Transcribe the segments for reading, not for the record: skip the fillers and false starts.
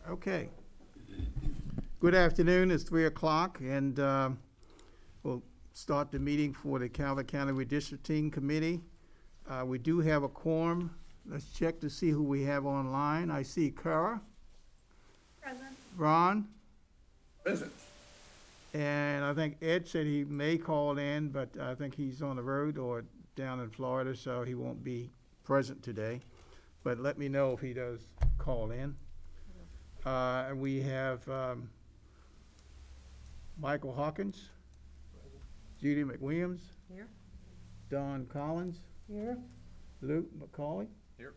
Okay. Good afternoon. It's 3 o'clock, and we'll start the meeting for the Calvert County Redistricting Committee. We do have a quorum. Let's check to see who we have online. I see Kara. Present. Ron. Present. And I think Ed said he may call in, but I think he's on the road or down in Florida, so he won't be present today. But let me know if he does call in. And we have Michael Hawkins, Judy McWilliams, Here. Don Collins, Here. Luke McCauley. Here.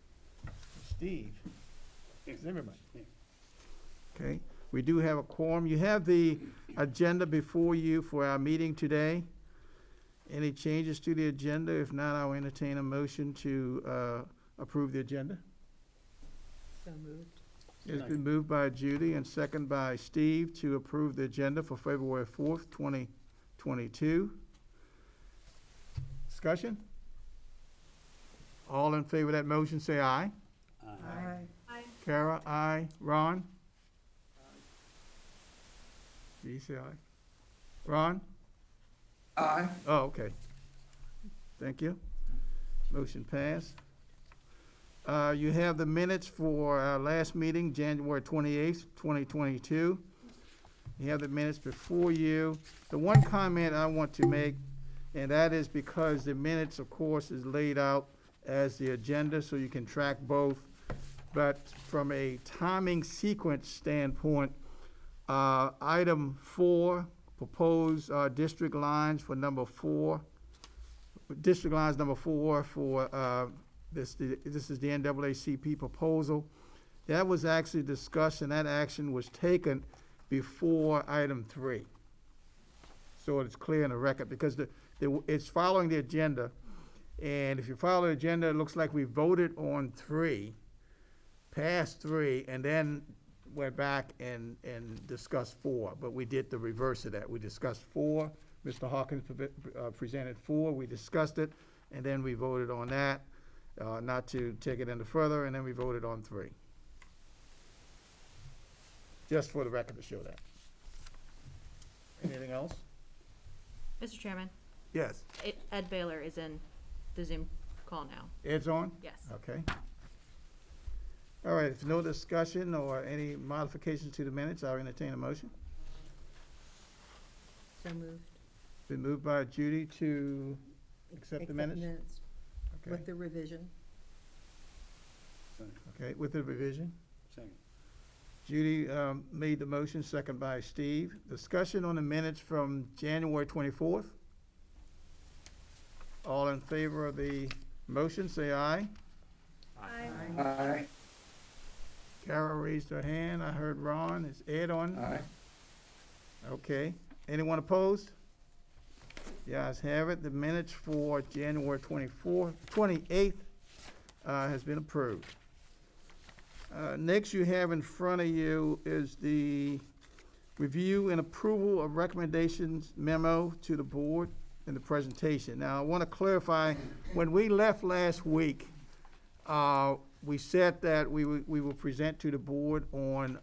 Steve Zimmerman. Okay, we do have a quorum. You have the agenda before you for our meeting today. Any changes to the agenda? If not, I'll entertain a motion to approve the agenda. So moved. It's been moved by Judy and second by Steve to approve the agenda for February 4th, 2022. Discussion? All in favor of that motion, say aye. Aye. Aye. Kara, aye. Ron? Did you say aye? Ron? Aye. Oh, okay. Thank you. Motion passed. You have the minutes for our last meeting, January 28th, 2022. You have the minutes before you. The one comment I want to make, and that is because the minutes, of course, is laid out as the agenda, so you can track both. But from a timing sequence standpoint, item 4, proposed district lines for number 4. District lines number 4 for this is the NAACP proposal. That was actually discussed and that action was taken before item 3. So it's clear in the record because it's following the agenda. And if you follow the agenda, it looks like we voted on 3, passed 3, and then went back and discussed 4. But we did the reverse of that. We discussed 4. Mr. Hawkins presented 4. We discussed it, and then we voted on that. Not to take it any further, and then we voted on 3. Just for the record to show that. Anything else? Mr. Chairman, Yes. Ed Baylor is in the Zoom call now. Ed's on? Yes. Okay. All right, if no discussion or any modifications to the minutes, I'll entertain a motion. So moved. Been moved by Judy to accept the minutes? Okay. With the revision. Okay, with the revision. Second. Judy made the motion, second by Steve. Discussion on the minutes from January 24th. All in favor of the motion, say aye. Aye. Aye. Kara raised her hand. I heard Ron. Is Ed on? Aye. Okay. Anyone opposed? The ayes have it. The minutes for January 28th has been approved. Next you have in front of you is the review and approval of recommendations memo to the board in the presentation. Now, I want to clarify, when we left last week, we said that we will present to the board on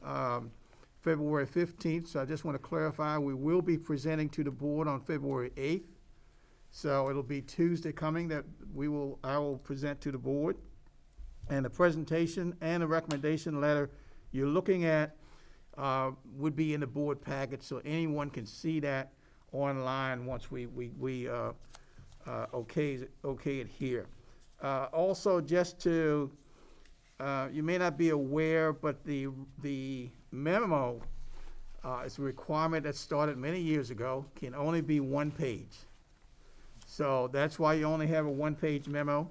February 15th. So I just want to clarify, we will be presenting to the board on February 8th. So it'll be Tuesday coming that I will present to the board. And the presentation and the recommendation letter you're looking at would be in the board package, so anyone can see that online once we okay it here. Also, just to you may not be aware, but the memo is a requirement that started many years ago, can only be 1 page. So that's why you only have a 1-page memo.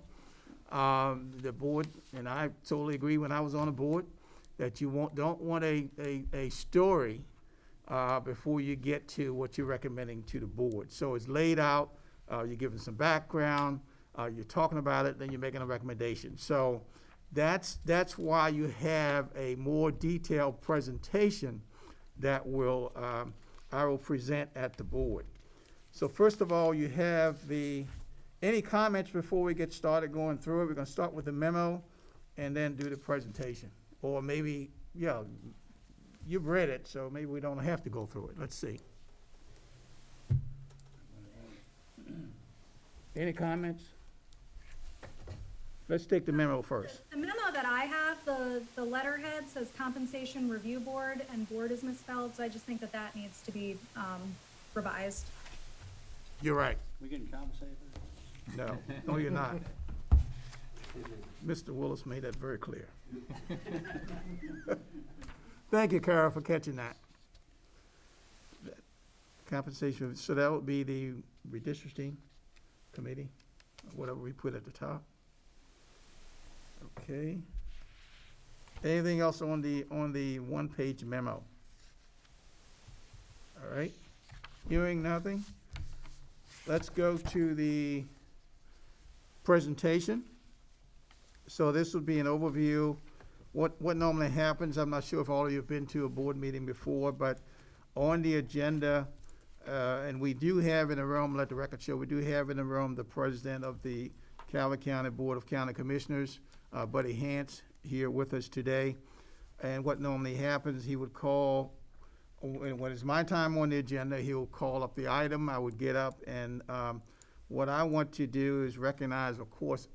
The board, and I totally agree when I was on the board, that you don't want a story before you get to what you're recommending to the board. So it's laid out, you're giving some background, you're talking about it, then you're making a recommendation. So that's why you have a more detailed presentation that I will present at the board. So first of all, you have any comments before we get started going through it? We're going to start with the memo and then do the presentation. Or maybe, yeah, you've read it, so maybe we don't have to go through it. Let's see. Any comments? Let's take the memo first. The memo that I have, the letterhead says Compensation Review Board, and board is misspelled, so I just think that that needs to be revised. You're right. We getting compensated? No, no, you're not. Mr. Willis made that very clear. Thank you, Carol, for catching that. Compensation, so that would be the redistricting committee, whatever we put at the top. Okay. Anything else on the one-page memo? All right. Hearing nothing, let's go to the presentation. So this would be an overview. What normally happens, I'm not sure if all of you have been to a board meeting before, but on the agenda, and we do have in the room, let the record show, we do have in the room the president of the Calvert County Board of County Commissioners, Buddy Hance, here with us today. And what normally happens, he would call, when it's my time on the agenda, he will call up the item, I would get up, and what I want to do is recognize, of course,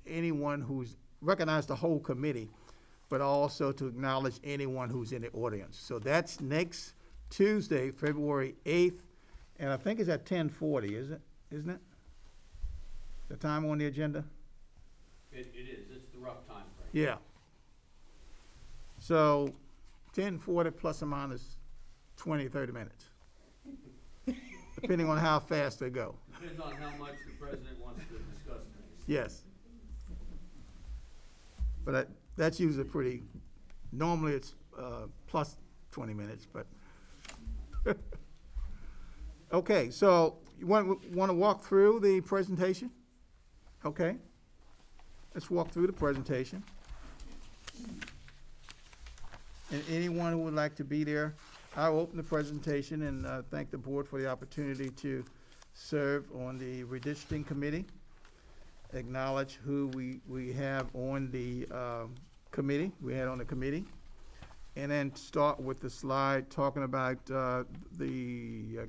recognize the whole committee, but also to acknowledge anyone who's in the audience. So that's next Tuesday, February 8th, and I think it's at 10:40, isn't it? The time on the agenda? It is, it's the rough time frame. Yeah. So 10:40 plus or minus 20, 30 minutes, depending on how fast they go. Depends on how much the president wants to discuss things. Yes. But that's usually pretty, normally it's plus 20 minutes, but. Okay, so you want to walk through the presentation? Okay. Let's walk through the presentation. And anyone who would like to be there, I'll open the presentation and thank the board for the opportunity to serve on the redistricting committee. Acknowledge who we have on the committee, and then start with the slide talking about I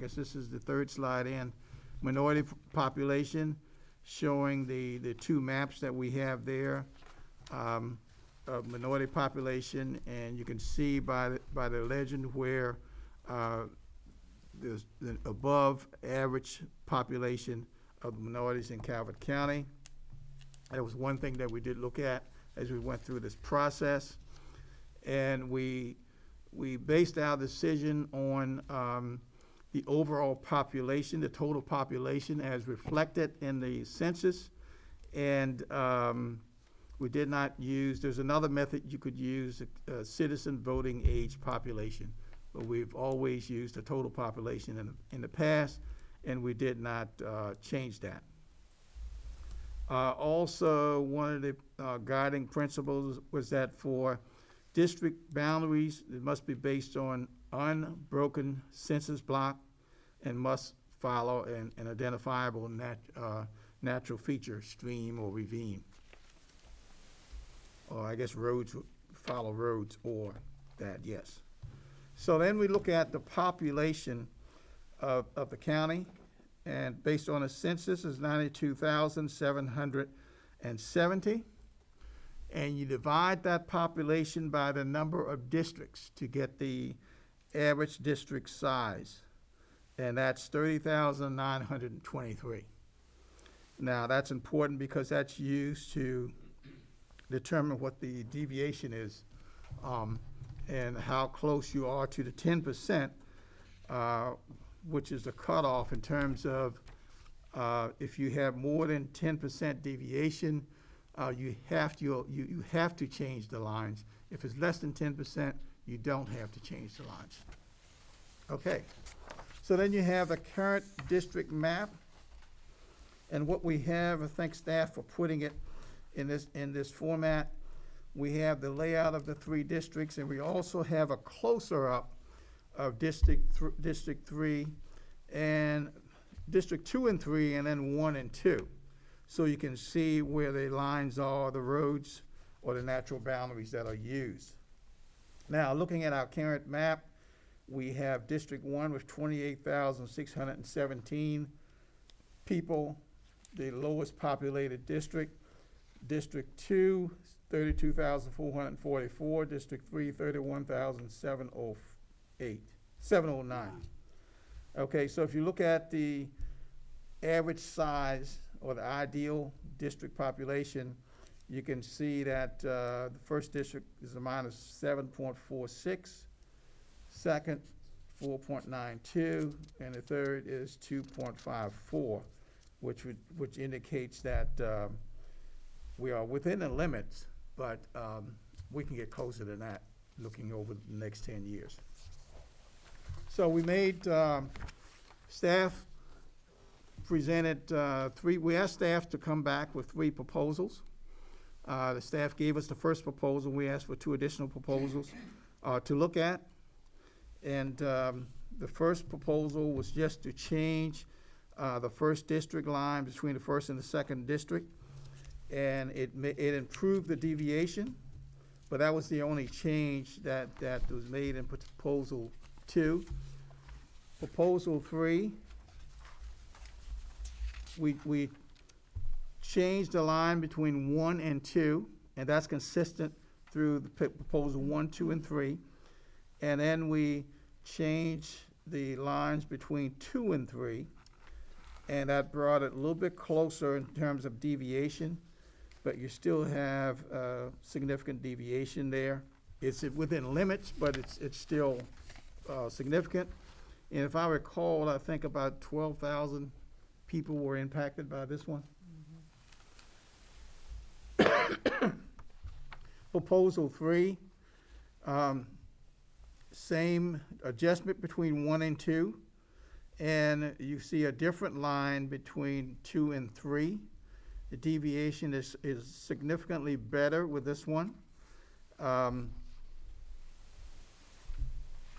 guess this is the third slide in, minority population, showing the two maps that we have there of minority population, and you can see by the legend where there's the above average population of minorities in Calvert County. That was one thing that we did look at as we went through this process. And we based our decision on the overall population, the total population as reflected in the census. And we did not use, there's another method you could use, citizen voting age population. But we've always used the total population in the past, and we did not change that. Also, one of the guiding principles was that for district boundaries, it must be based on unbroken census block and must follow an identifiable natural feature, stream or ravine. Or I guess roads would follow roads or that, yes. So then we look at the population of the county, and based on a census is 92,770. And you divide that population by the number of districts to get the average district size. And that's 30,923. Now that's important because that's used to determine what the deviation is and how close you are to the 10%, which is the cutoff in terms of if you have more than 10% deviation, you have to change the lines. If it's less than 10%, you don't have to change the lines. Okay, so then you have the current district map, and what we have, I thank staff for putting it in this format. We have the layout of the three districts, and we also have a closer up of District 3 and District 2 and 3, and then 1 and 2. So you can see where the lines are, the roads, or the natural boundaries that are used. Now, looking at our current map, we have District 1 with 28,617 people, the lowest populated district. District 2, 32,444. District 3, 31,709. Okay, so if you look at the average size or the ideal district population, you can see that the first district is a minus 7.46, second 4.92, and the third is 2.54, which indicates that we are within the limits, but we can get closer than that looking over the next 10 years. So we made, staff presented we asked staff to come back with 3 proposals. The staff gave us the first proposal. We asked for 2 additional proposals to look at. And the first proposal was just to change the first district line between the first and the second district. And it improved the deviation, but that was the only change that was made in proposal 2. Proposal 3, we changed the line between 1 and 2, and that's consistent through the proposal 1, 2, and 3. And then we changed the lines between 2 and 3, and that brought it a little bit closer in terms of deviation, but you still have significant deviation there. It's within limits, but it's still significant. And if I recall, I think about 12,000 people were impacted by this one. Proposal 3, same adjustment between 1 and 2, and you see a different line between 2 and 3. The deviation is significantly better with this one. And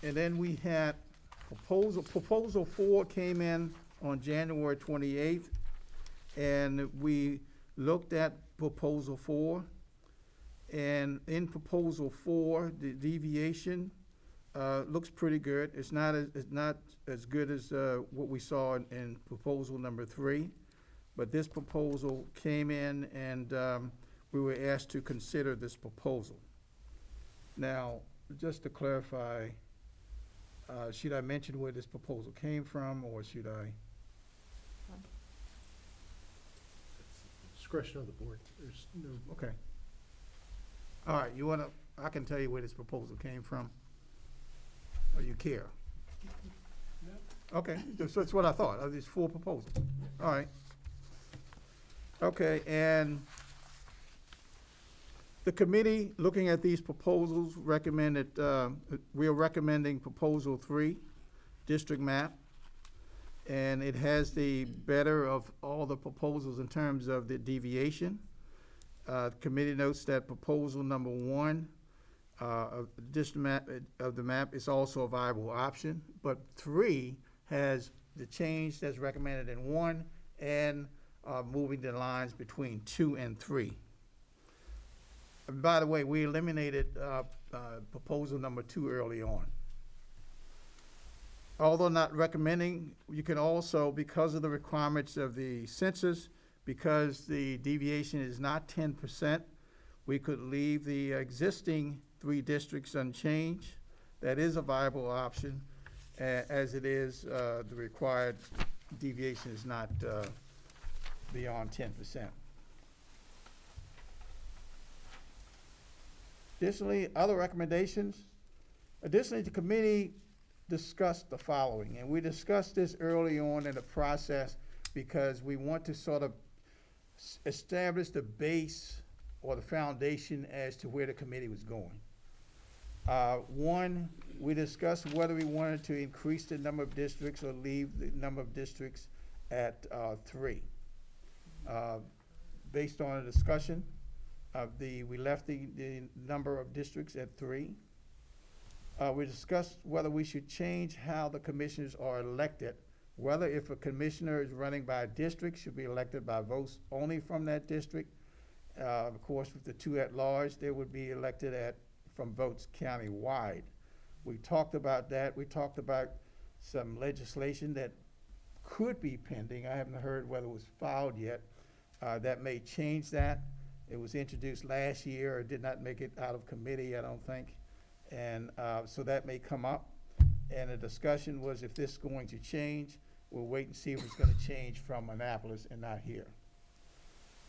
then we had proposal 4 came in on January 28th, and we looked at proposal 4. And in proposal 4, the deviation looks pretty good. It's not as good as what we saw in proposal number 3, but this proposal came in, and we were asked to consider this proposal. Now, just to clarify, should I mention where this proposal came from, or should I? Discretion of the board. There's no. Okay. All right, I can tell you where this proposal came from. Or you care? Okay, that's what I thought. There's 4 proposals. All right. Okay, and the committee, looking at these proposals, recommended, we are recommending proposal 3, district map. And it has the better of all the proposals in terms of the deviation. The committee notes that proposal number 1 of the district map of the map is also a viable option, but 3 has the change that's recommended in 1 and moving the lines between 2 and 3. And by the way, we eliminated proposal number 2 early on. Although not recommending, you can also, because of the requirements of the census, because the deviation is not 10%, we could leave the existing 3 districts unchanged. That is a viable option, as it is the required deviation is not beyond 10%. Additionally, other recommendations. Additionally, the committee discussed the following, and we discussed this early on in the process because we want to sort of establish the base or the foundation as to where the committee was going. 1, we discussed whether we wanted to increase the number of districts or leave the number of districts at 3. Based on a discussion we left the number of districts at 3. We discussed whether we should change how the commissioners are elected, whether if a commissioner is running by a district, should be elected by votes only from that district. Of course, with the 2 at large, they would be elected from votes county-wide. We talked about that. We talked about some legislation that could be pending. I haven't heard whether it was filed yet. That may change that. It was introduced last year. It did not make it out of committee, I don't think. And so that may come up. And the discussion was if this is going to change, we'll wait and see if it's gonna change from Annapolis and not here.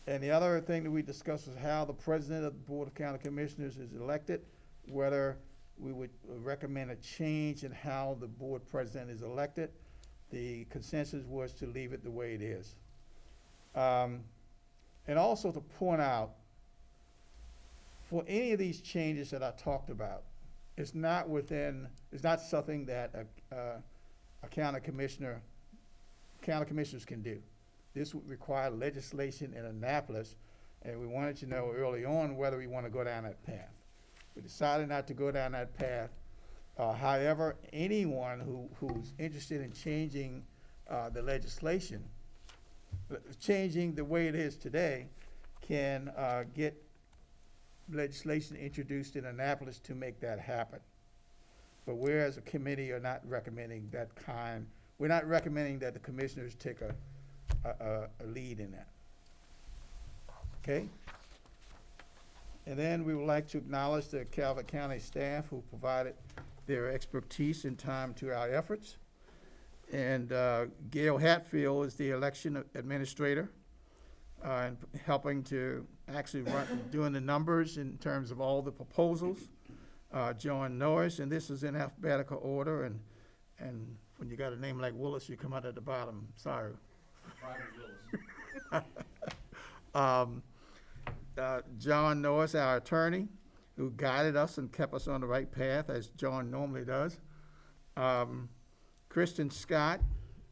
And the other thing that we discussed was how the president of the Board of County Commissioners is elected, whether we would recommend a change in how the board president is elected. The consensus was to leave it the way it is. And also to point out, for any of these changes that I talked about, it's not something that a county commissioners can do. This would require legislation in Annapolis, and we wanted to know early on whether we want to go down that path. We decided not to go down that path. However, anyone who's interested in changing the legislation, changing the way it is today, can get legislation introduced in Annapolis to make that happen. But we as a committee are not recommending that kind. We're not recommending that the commissioners take a lead in that. Okay? And then we would like to acknowledge the Calvert County staff who provided their expertise and time to our efforts. And Gail Hatfield is the election administrator and helping to actually doing the numbers in terms of all the proposals. John Norris, and this is in alphabetical order, and when you got a name like Willis, you come out at the bottom. Sorry. Private Willis. John Norris, our attorney, who guided us and kept us on the right path, as John normally does. Kristen Scott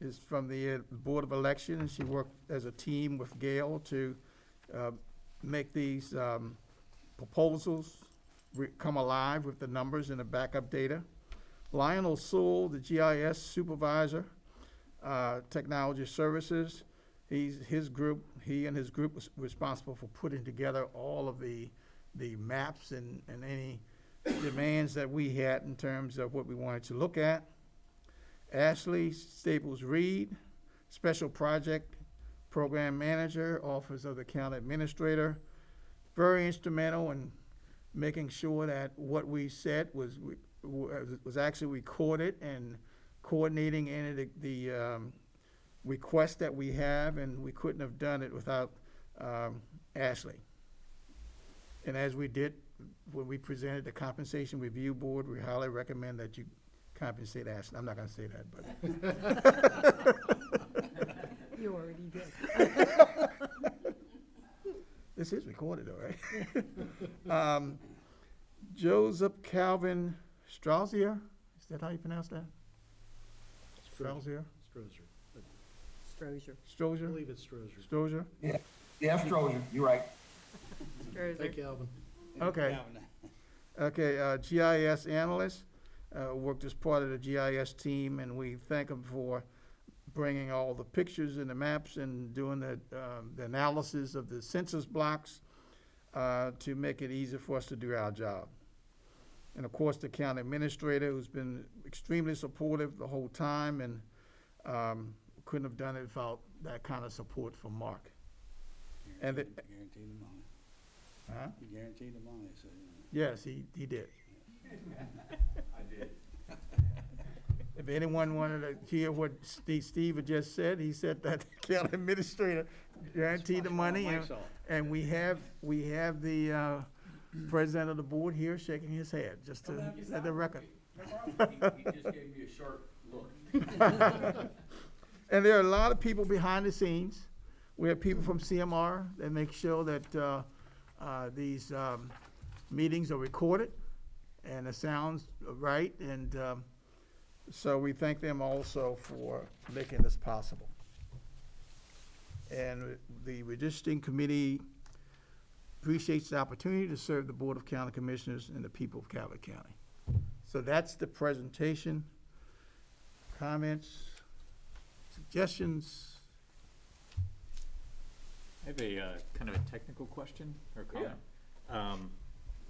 is from the Board of Election, and she worked as a team with Gail to make these proposals come alive with the numbers and the backup data. Lionel Sewell, the GIS supervisor, technology services. He and his group was responsible for putting together all of the maps and any demands that we had in terms of what we wanted to look at. Ashley Staples Reed, special project program manager, office of the county administrator, very instrumental in making sure that what we said was actually recorded and coordinating any of the requests that we have, and we couldn't have done it without Ashley. And as we did when we presented the compensation review board, we highly recommend that you compensate Ashley. I'm not gonna say that, but. You already did. This is recorded though, right? Joseph Calvin Straussier, is that how you pronounce that? Straussier? Strozier. I Strozier? believe it's Strozier. Strozier? Yeah, Strozier, you're right. Hey, Calvin. Okay. Okay, GIS analyst, worked as part of the GIS team, and we thank him for bringing all the pictures and the maps and doing the analysis of the census blocks to make it easier for us to do our job. And of course, the county administrator, who's been extremely supportive the whole time, and couldn't have done it without that kind of support from Mark. And the, Guaranteed the money. huh? He guaranteed the money, so, Yes, he did. I did. If anyone wanted to hear what Steve had just said, he said that the county administrator guaranteed the money, and we have the president of the board here shaking his head, just to set the record. He just gave me a sharp look. And there are a lot of people behind the scenes. We have people from CMR that make sure that these meetings are recorded and the sound's right, and so we thank them also for making this possible. And the Redistricting Committee appreciates the opportunity to serve the Board of County Commissioners and the people of Calvert County. So that's the presentation. Comments, suggestions? I have a kind of a technical question or comment.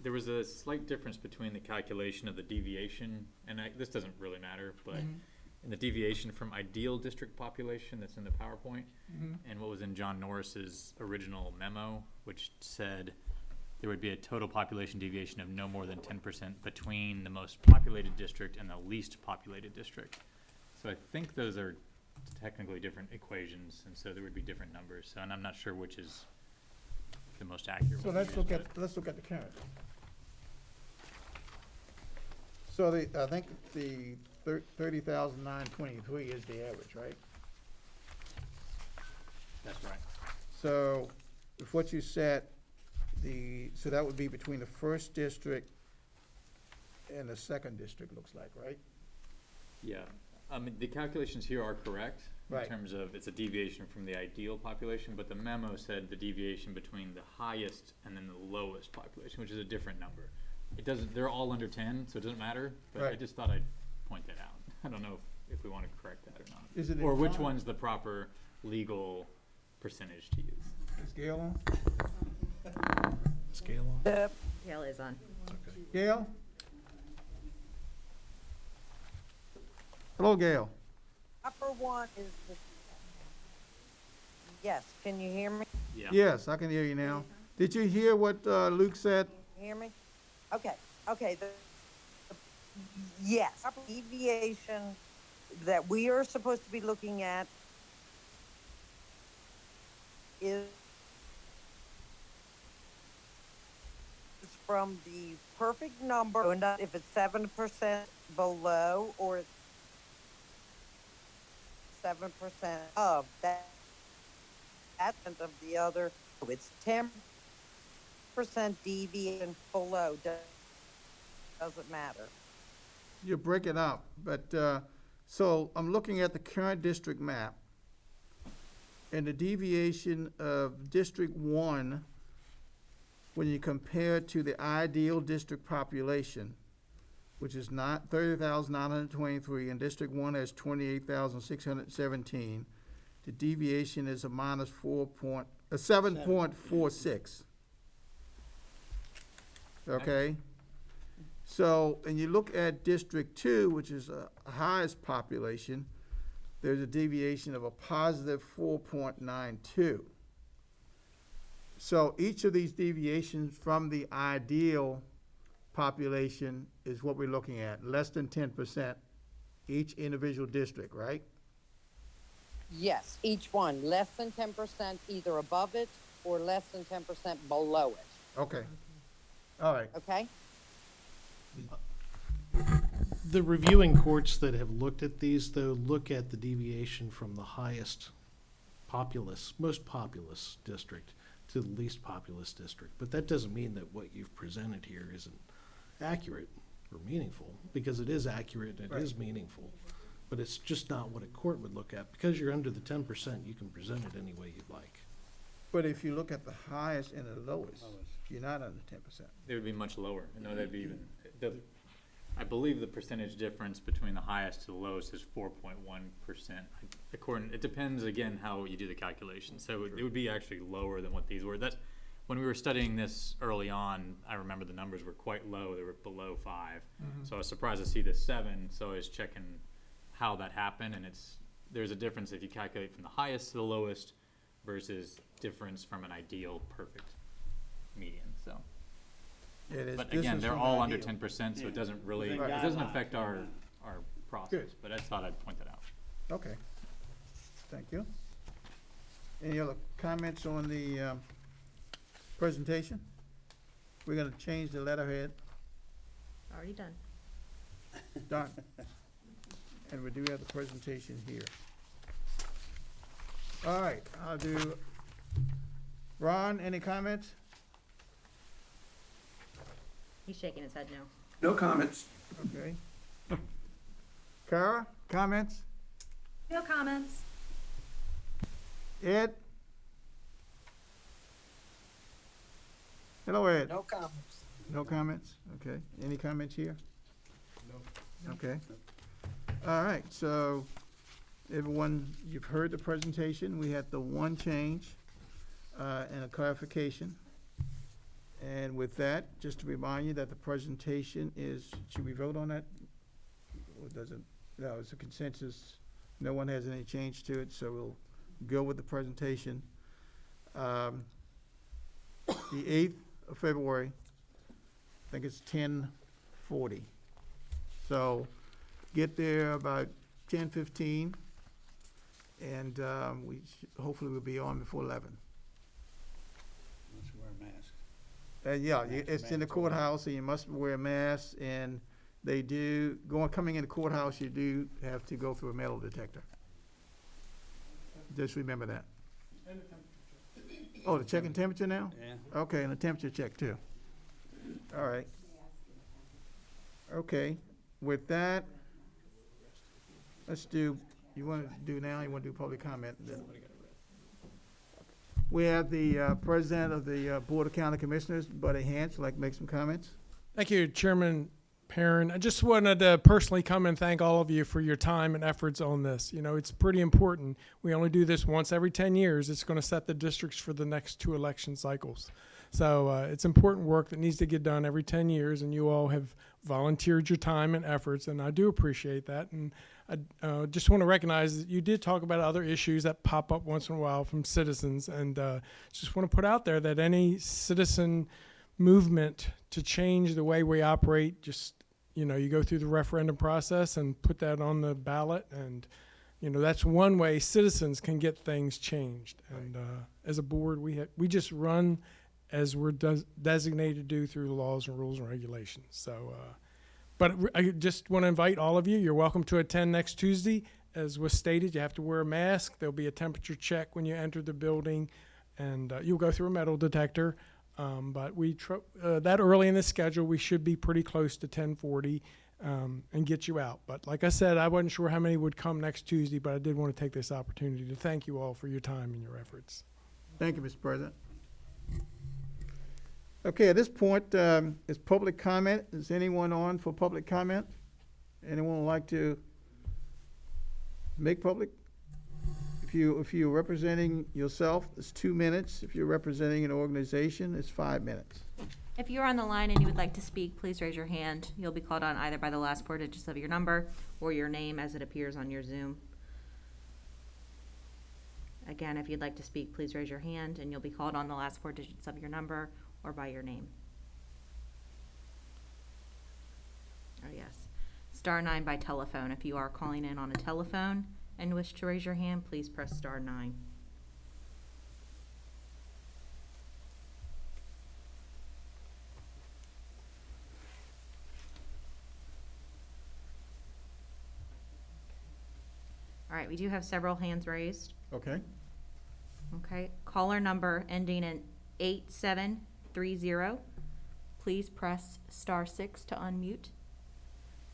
there was a slight difference between the calculation of the deviation, and this doesn't really matter, but in the deviation from ideal district population that's in the PowerPoint, and what was in John Norris's original memo, which said there would be a total population deviation of no more than 10% between the most populated district and the least populated district. So I think those are technically different equations, and so there would be different numbers. So, and I'm not sure which is the most accurate. So one to let's use, look but- at the current. So I think the 30,923 is the average, right? That's right. So if what you said, so that would be between the first district and the second district, looks like, right? Yeah, the calculations here are correct in Right. terms of it's a deviation from the ideal population, but the memo said the deviation between the highest and then the lowest population, which is a different number. It doesn't, they're all under 10, so it doesn't matter, but I Right. just thought I'd point that out. I don't know if we want to correct that or not. Is it in Or which time? one's the proper legal percentage to use. Is Gail on? Scale on? Gail is on. Okay. Gail? Hello, Gail. Upper one is the, yes, can you hear me? Yeah. Yes, I can hear you now. Did you hear what Luke said? Hear me? Okay, yes, upper deviation that we are supposed to be looking at is from the perfect number, and if it's 7% below or 7% of that, of the other, it's 10% deviation below, doesn't matter. You're breaking up, but, so I'm looking at the current district map, and the deviation of District 1, when you compare it to the ideal district population, which is not 30,923, and District 1 has 28,617, the deviation is a minus 7.46. Okay? So, and you look at District 2, which is the highest population, there's a deviation of a positive 4.92. So each of these deviations from the ideal population is what we're looking at, less than 10% each individual district, right? Yes, each one, less than 10%, either above it or less than 10% below it, Okay. All right. okay? The reviewing courts that have looked at these, though, look at the deviation from the highest populous, most populous district to the least populous district. But that doesn't mean that what you've presented here isn't accurate or meaningful, because it is accurate and it is meaningful. But it's just not what a court would look at. Because you're under the 10%, you can present it any way you'd like. But if you look at the highest and the lowest, you're not under 10%. They would be much lower. No, they'd be even, I believe the percentage difference between the highest to the lowest is 4.1%. It depends again how you do the calculation. So it would be actually lower than what these were. That's, when we were studying this early on, I remember the numbers were quite low. They were below 5. So I was surprised to see the 7. So I was checking how that happened, and there's a difference if you calculate from the highest to the lowest versus difference from an ideal perfect median. So. But again, they're all under 10%, so it doesn't really, it Within doesn't guidelines, affect our process, Good. but I just thought I'd point that out. Okay. Thank you. Any other comments on the presentation? We're gonna change the letterhead. Already done. Done. And we do have the presentation here. All right, I'll do, Ron, any comments? He's shaking his head no. No comments. Okay. Kara, comments? No comments. Ed? Hello, Ed. No comments. No comments? Okay. Any comments here? No. Okay. All right, so everyone, you've heard the presentation. We had the one change and a clarification. And with that, just to remind you that the presentation is, should we vote on that? Or does it, no, it's a consensus. No one has any change to it, so we'll go with the presentation. The 8th of February, I think it's 10:40. So get there about 10:15, and hopefully we'll be on before 11. Let's wear a mask. Yeah, it's in the courthouse, and you must wear a mask, and they do, coming in the courthouse, you do have to go through a metal detector. Just remember that. Oh, the checking temperature now? Yeah. Okay, and the temperature check too. All right. Okay, with that, let's do, you want to do now, you want to do public comment? We have the president of the Board of County Commissioners, Buddy Hance, would like to make some comments. Thank you, Chairman Perrin. I just wanted to personally come and thank all of you for your time and efforts on this. You know, it's pretty important. We only do this once every 10 years. It's going to set the districts for the next 2 election cycles. So it's important work that needs to get done every 10 years, and you all have volunteered your time and efforts, and I do appreciate that. And I just want to recognize that you did talk about other issues that pop up once in a while from citizens, and just want to put out there that any citizen movement to change the way we operate, just, you know, you go through the referendum process and put that on the ballot, and, you know, that's one way citizens can get things changed. And as a board, we just run as we're designated to do through the laws and rules and regulations. So, but I just want to invite all of you. You're welcome to attend next Tuesday. As was stated, you have to wear a mask. There'll be a temperature check when you enter the building, and you'll go through a metal detector. But that early in the schedule, we should be pretty close to 10:40 and get you out. But like I said, I wasn't sure how many would come next Tuesday, but I did want to take this opportunity to thank you all for your time and your efforts. Thank you, Mr. President. Okay, at this point, is public comment. Is anyone on for public comment? Anyone would like to make public? If you're representing yourself, it's 2 minutes. If you're representing an organization, it's 5 minutes. If you're on the line and you would like to speak, please raise your hand. You'll be called on either by the last 4 digits of your number or your name as it appears on your Zoom. Again, if you'd like to speak, please raise your hand and you'll be called on the last 4 digits of your number or by your name. Oh, yes. *9 by telephone. If you are calling in on a telephone and wish to raise your hand, please press *9. All right, we do have several hands raised. Okay. Okay, caller number ending in 8730. Please press *6 to unmute.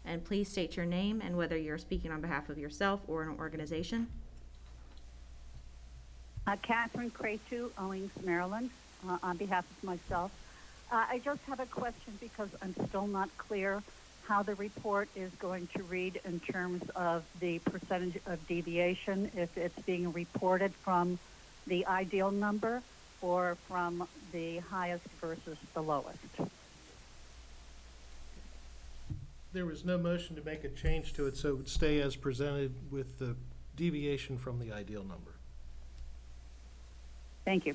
And please state your name and whether you're speaking on behalf of yourself or an organization. Catherine Cretu, Owings, Maryland, on behalf of myself. I just have a question because I'm still not clear how the report is going to read in terms of the percentage of deviation, if it's being reported from the ideal number or from the highest versus the lowest. There was no motion to make a change to it, so it would stay as presented with the deviation from the ideal number. Thank you.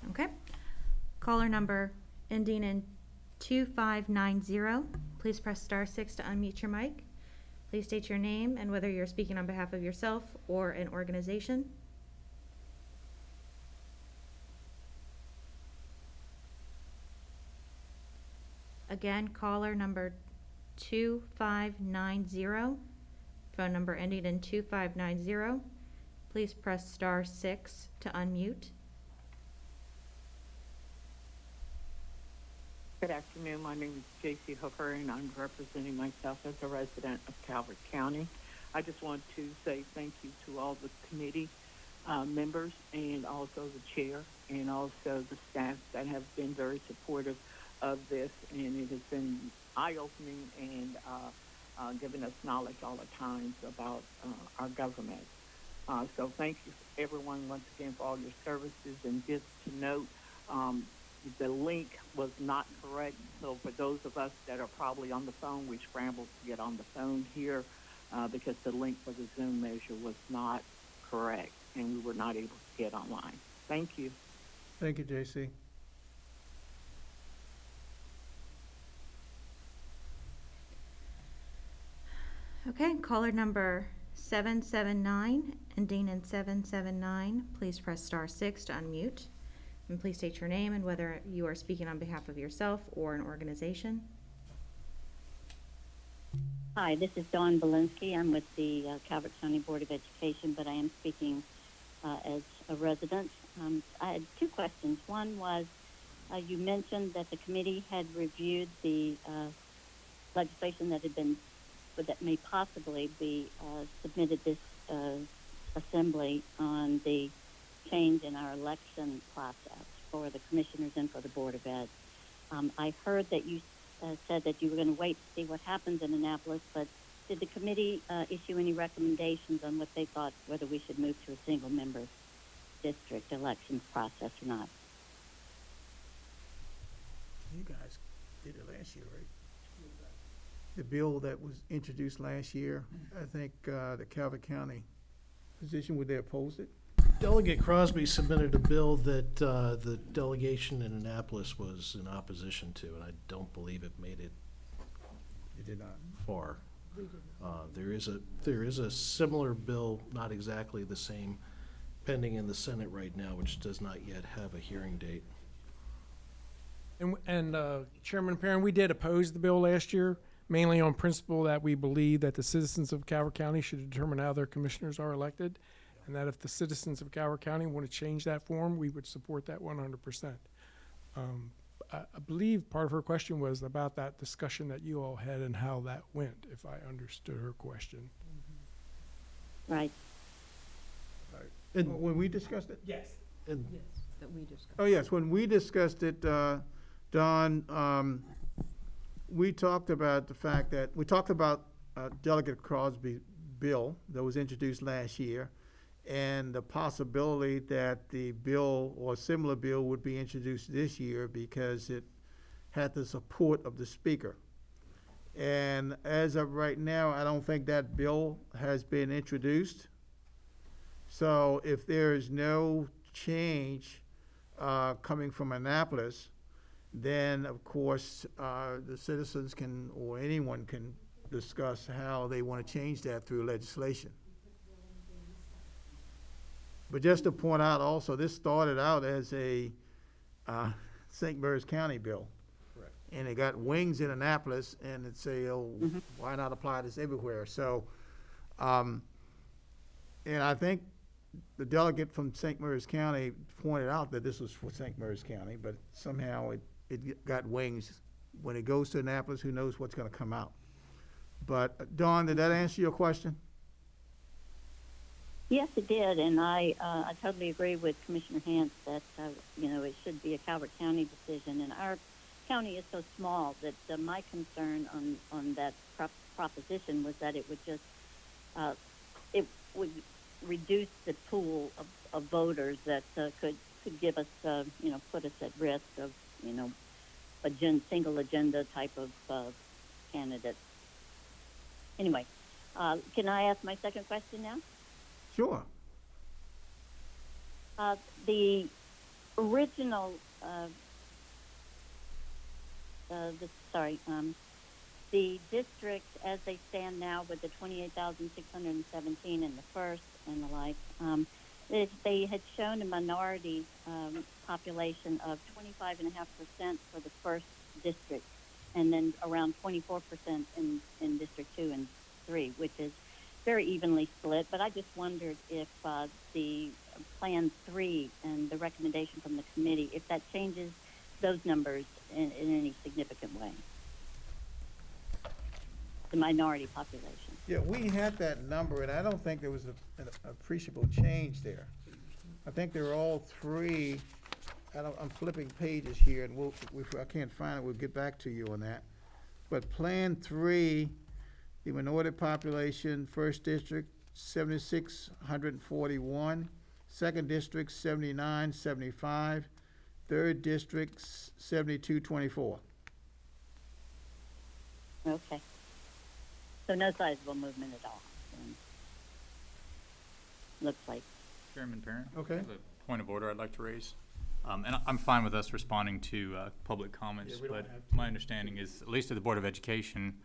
Okay. Caller number ending in 2590. Please press *6 to unmute your mic. Please state your name and whether you're speaking on behalf of yourself or an organization. Again, caller number 2590. Phone number ending in 2590. Please press *6 to unmute. Good afternoon. My name is J.C. Hooker, and I'm representing myself as a resident of Calvert County. I just want to say thank you to all the committee members and also the chair and also the staff that have been very supportive of this, and it has been eye-opening and given us knowledge all the time about our government. So thank you, everyone, once again, for all your services. And just to note, the link was not correct. So for those of us that are probably on the phone, we scrambled to get on the phone here because the link for the Zoom measure was not correct, and we were not able to get online. Thank you. Thank you, J.C. Okay, caller number 779, ending in 779, please press star 6 to unmute. And please state your name and whether you are speaking on behalf of yourself or an organization. Hi, this is Dawn Belinsky. I'm with the Calvert County Board of Education, but I am speaking as a resident. I had two questions. One was, you mentioned that the committee had reviewed the legislation that may possibly be submitted this assembly on the change in our election process for the commissioners and for the Board of Ed. I heard that you said that you were going to wait to see what happens in Annapolis, but did the committee issue any recommendations on what they thought, whether we should move to a single-member district elections process or not? You guys did it last year, right? The bill that was introduced last year, I think the Calvert County position, would they oppose it? Delegate Crosby submitted a bill that the delegation in Annapolis was in opposition to, and I don't believe it made it It did not. far. There is a similar bill, not exactly the same, pending in the Senate right now, which does not yet have a hearing date. And Chairman Perrin, we did oppose the bill last year, mainly on principle that we believe that the citizens of Calvert County should determine how their commissioners are elected, and that if the citizens of Calvert County want to change that form, we would support that 100%. I believe part of her question was about that discussion that you all had and how that went, if I understood her question. Right. And when we discussed it? Yes. And Yes, that we discussed. Oh, yes, when we discussed it, Don, we talked about the fact that, we talked about Delegate Crosby's bill that was introduced last year, and the possibility that the bill or similar bill would be introduced this year because it had the support of the speaker. And as of right now, I don't think that bill has been introduced. So if there is no change coming from Annapolis, then of course the citizens can, or anyone can, discuss how they want to change that through legislation. But just to point out also, this started out as a St. Mary's County bill. Correct. And it got wings in Annapolis, and it say, oh, why not apply this everywhere? So, and I think the delegate from St. Mary's County pointed out that this was for St. Mary's County, but somehow it got wings. When it goes to Annapolis, who knows what's going to come out? But Dawn, did that answer your question? Yes, it did, and I totally agree with Commissioner Hance that it should be a Calvert County decision, and our county is so small that my concern on that proposition was that it would just it would reduce the pool of voters that could give us put us at risk of single agenda type of candidates. Anyway, can I ask my second question now? Sure. The original, the districts as they stand now with the 28,617 in the first and the like, they had shown a minority population of 25.5% for the first district, and then around 24% in District 2 and 3, which is very evenly split. But I just wondered if the Plan 3 and the recommendation from the committee, if that changes those numbers in any significant way, the minority population. Yeah, we had that number, and I don't think there was an appreciable change there. I think they were all three. I'm flipping pages here, and if I can't find it, we'll get back to you on that. But Plan 3, the minority population, first district, 7,641. Second district, 7975. Third district, 7224. Okay. So no sizable movement at all. Looks like. Chairman Parent? Okay. I have a point of order I'd like to raise. And I'm fine with us responding to public comments, Yeah, we don't but have to. my understanding is, at least at the Board of Education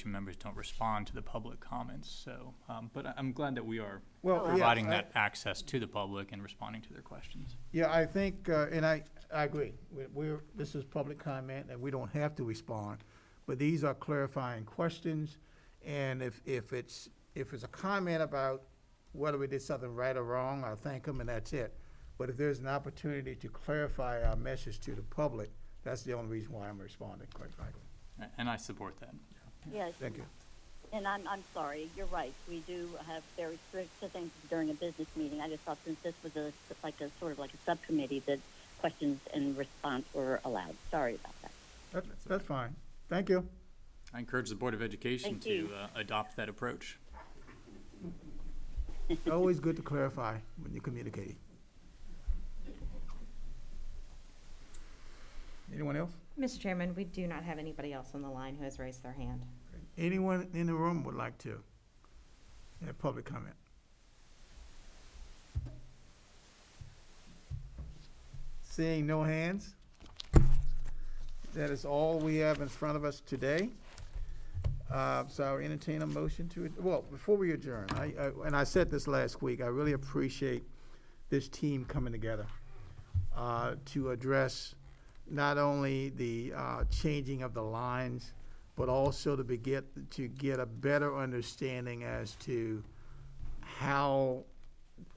members don't respond to the public comments, so, but I'm glad that we are Well, yeah, providing that access to the public and responding to their questions. Yeah, I think, and I agree. This is public comment, and we don't have to respond. But these are clarifying questions, and if it's a comment about whether we did something right or wrong, I'll thank them, and that's it. But if there's an opportunity to clarify our message to the public, that's the only reason why I'm responding, quite frankly. And I support that. Yes. Thank you. And I'm sorry, you're right. We do have very strict things during a business meeting. I just thought since this was sort of like a subcommittee that questions and response were allowed. Sorry about that. That's fine. Thank you. I encourage the Board of Education Thank to you. adopt that approach. Always good to clarify when you're communicating. Anyone else? Mr. Chairman, we do not have anybody else on the line who has raised their hand. Anyone in the room would like to have public comment? Seeing no hands, that is all we have in front of us today. So I'll entertain a motion to, well, before we adjourn, and I said this last week, I really appreciate this team coming together to address not only the changing of the lines, but also to get a better understanding as to how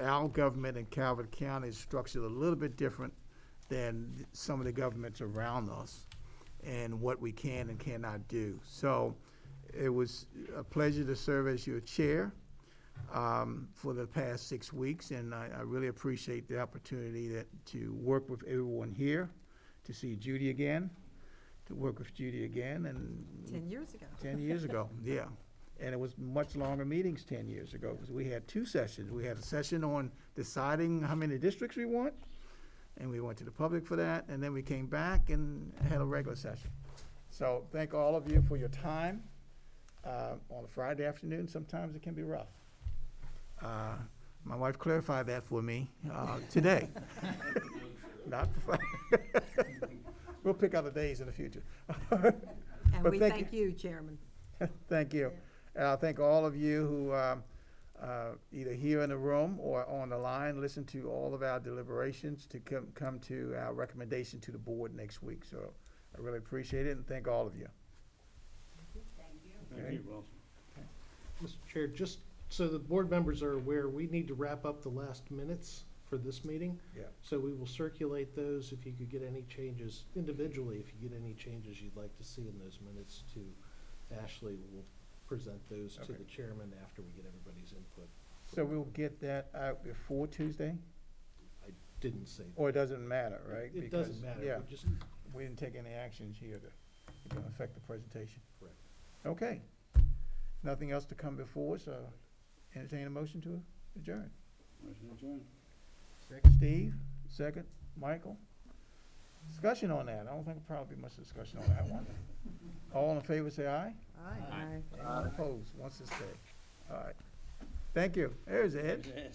our government in Calvert County is structured a little bit different than some of the governments around us, and what we can and cannot do. So it was a pleasure to serve as your chair for the past 6 weeks, and I really appreciate the opportunity to work with everyone here, to see Judy again, to work with Judy again, and 10 years ago. 10 years ago, yeah. And it was much longer meetings 10 years ago, because we had 2 sessions. We had a session on deciding how many districts we want, and we went to the public for that, and then we came back and had a regular session. So thank all of you for your time. On a Friday afternoon, sometimes it can be rough. My wife clarified that for me today. Not for We'll pick other days in the future. And But we thank you, Chairman. Thank you. And I thank all of you who either here in the room or on the line listen to all of our deliberations to come to our recommendation to the board next week. So I really appreciate it, and thank all of you. Thank you, Wilson. Mr. Chair, just so the board members are aware, we need to wrap up the last minutes for this meeting. Yeah. So we will circulate those. If you could get any changes individually, if you get any changes you'd like to see in those minutes to Ashley, we'll present those to Okay. the chairman after we get everybody's input. So we'll get that out before Tuesday, I didn't say that. or it doesn't matter, right? It Because, doesn't matter. Yeah, We just, we didn't take any actions here to affect the presentation. correct. Okay. Nothing else to come before, so entertain a motion to adjourn. Motion adjourned. Steve, second. Michael? Discussion on that. I don't think there'll probably be much discussion on that one. All in favor, say aye. Aye. Anyone opposed, wants to stay. All right. Thank you. There's Ed.